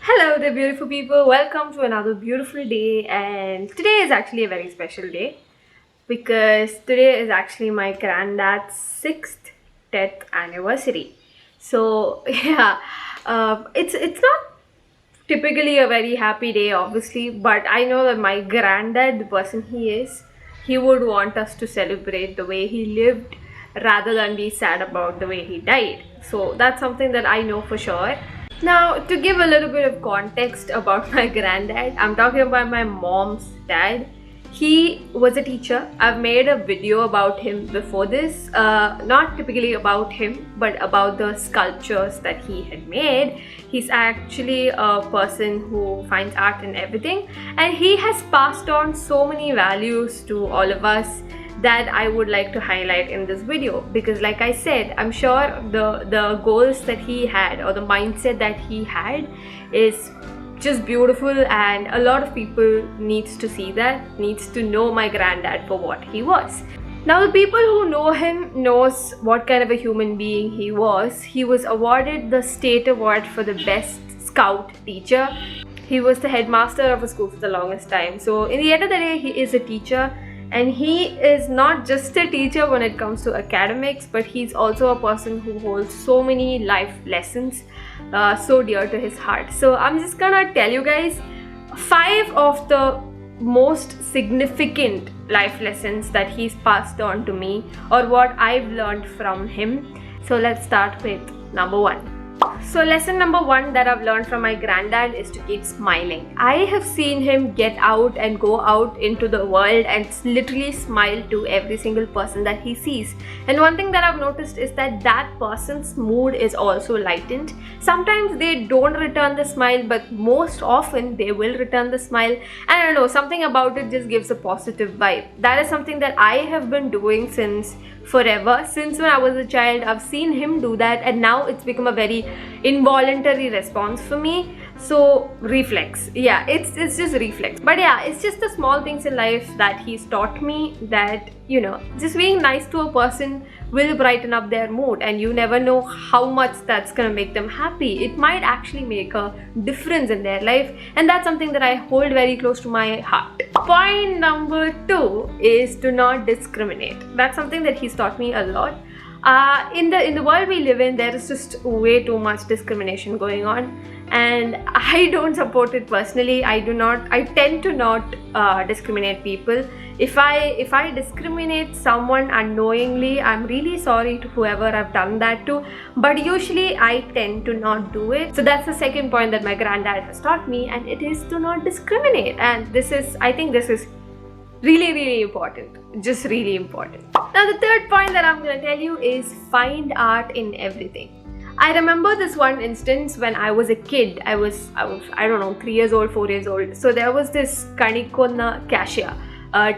Hello there, beautiful people. Welcome to another beautiful day. And today is actually a very special day because today is actually my granddad's sixth death anniversary. So yeah, it's not typically a very happy day, obviously, but I know that my granddad, the person he is, he would want us to celebrate the way he lived rather than be sad about the way he died. So that's something that I know for sure. Now, to give a little bit of context about my granddad, I'm talking about my mom's dad. He was a teacher. I've made a video about him before this, not typically about him, but about the sculptures that he had made. He's actually a person who finds art in everything, and he has passed on so many values to all of us that I would like to highlight in this video, because like I said, I'm sure the goals that he had, or the mindset that he had, is just beautiful, and a lot of people needs to see that, needs to know my granddad for what he was. Now, the people who know him knows what kind of a human being he was. He was awarded the state award for the best scout teacher. He was the headmaster of a school for the longest time. So in the end of the day, he is a teacher. And he is not just a teacher when it comes to academics, but he's also a person who holds so many life lessons so dear to his heart. So I'm just gonna tell you guys 5 of the most significant life lessons that he's passed on to me, or what I've learned from him. So let's start with number 1. So lesson number 1 that I've learned from my granddad is to keep smiling. I have seen him get out and go out into the world and literally smile to every single person that he sees. And one thing that I've noticed is that that person's mood is also lightened. Sometimes they don't return the smile, but most often they will return the smile. And I don't know, something about it just gives a positive vibe. That is something that I have been doing since forever. Since when I was a child, I've seen him do that, and now it's become a very involuntary response for me. So reflex, yeah, it's just reflex. But yeah, it's just the small things in life that he's taught me, that just being nice to a person will brighten up their mood, and you never know how much that's gonna make them happy. It might actually make a difference in their life, and that's something that I hold very close to my heart. Point number 2 is to not discriminate. That's something that he's taught me a lot. In the world we live in, there is just way too much discrimination going on, and I don't support it personally. I tend to not discriminate people. If I discriminate someone unknowingly, I'm really sorry to whoever I've done that to, but usually I tend to not do it. So that's the second point that my granddad has taught me, and it is to not discriminate. And I think this is really important, just really important. Now, the third point that I'm going to tell you is find art in everything. I remember this one instance when I was a kid. I was I don't know, 3 years old, 4 years old. So there was this Kanikonna cassia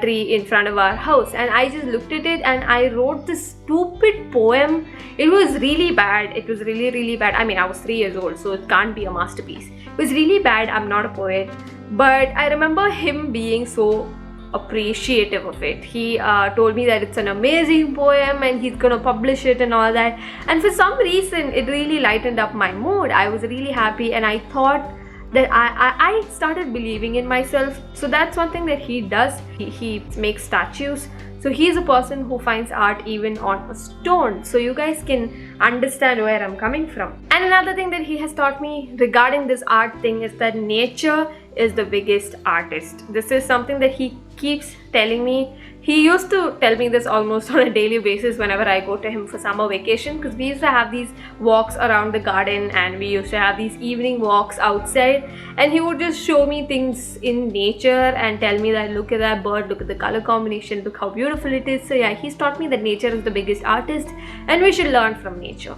tree in front of our house, and I just looked at it and I wrote this stupid poem. It was really bad. It was really bad. I mean, I was 3 years old, so it can't be a masterpiece. It was really bad. I'm not a poet, but I remember him being so appreciative of it. He told me that it's an amazing poem and he's gonna publish it and all that, and for some reason it really lightened up my mood. I was really happy, and I thought that I started believing in myself. So that's one thing that he does. He makes statues. So he's a person who finds art even on a stone. So you guys can understand where I'm coming from. And another thing that he has taught me regarding this art thing is that nature is the biggest artist. This is something that he keeps telling me. He used to tell me this almost on a daily basis whenever I go to him for summer vacation, because we used to have these walks around the garden, and we used to have these evening walks outside, and he would just show me things in nature and tell me that look at that bird, look at the color combination, look how beautiful it is. So yeah, he's taught me that nature is the biggest artist and we should learn from nature.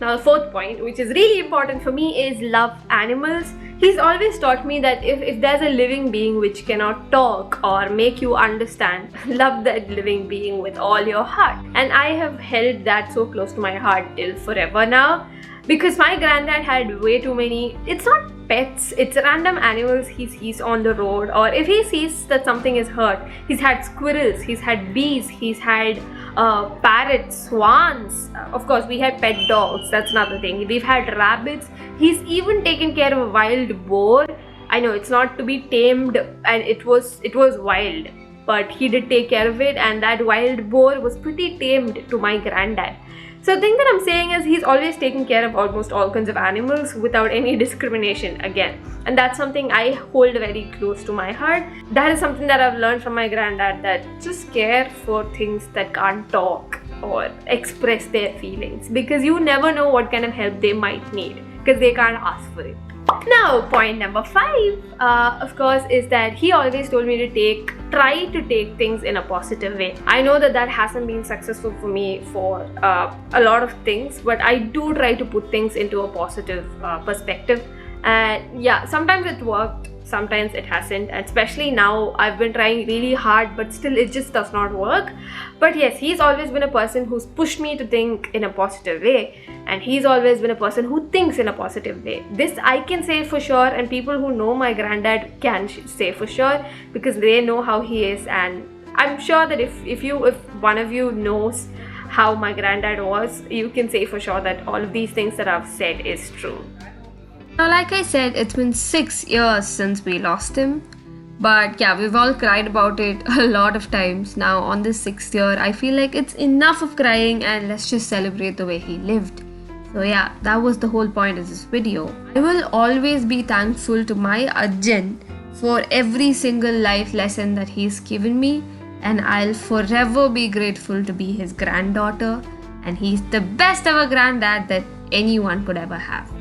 Now, the fourth point, which is really important for me, is love animals. He's always taught me that if there's a living being which cannot talk or make you understand, love that living being with all your heart. And I have held that so close to my heart till forever now, because my granddad had way too many, it's not pets, it's random animals he sees on the road, or if he sees that something is hurt. He's had squirrels, he's had bees, he's had parrots, swans. Of course, we had pet dogs. That's another thing. We've had rabbits. He's even taken care of a wild boar. I know it's not to be tamed, and it was wild, but he did take care of it, and that wild boar was pretty tamed to my granddad. So the thing that I'm saying is he's always taken care of almost all kinds of animals without any discrimination again. And that's something I hold very close to my heart. That is something that I've learned from my granddad, that just care for things that can't talk or express their feelings, because you never know what kind of help they might need because they can't ask for it. Now, point number 5, of course, is that he always told me to try to take things in a positive way. I know that hasn't been successful for me for a lot of things, but I do try to put things into a positive perspective. And yeah, sometimes it worked, sometimes it hasn't, and especially now I've been trying really hard, but still it just does not work. But yes, he's always been a person who's pushed me to think in a positive way, and he's always been a person who thinks in a positive way. This I can say for sure, and people who know my granddad can say for sure, because they know how he is. And I'm sure that if one of you knows how my granddad was, you can say for sure that all of these things that I've said is true. Now, like I said, it's been 6 years since we lost him. But yeah, we've all cried about it a lot of times. Now, on this 6th year, I feel like it's enough of crying and let's just celebrate the way he lived. So yeah, that was the whole point of this video. I will always be thankful to my Ajjan for every single life lesson that he's given me. And I'll forever be grateful to be his granddaughter. And he's the best ever granddad that anyone could ever have.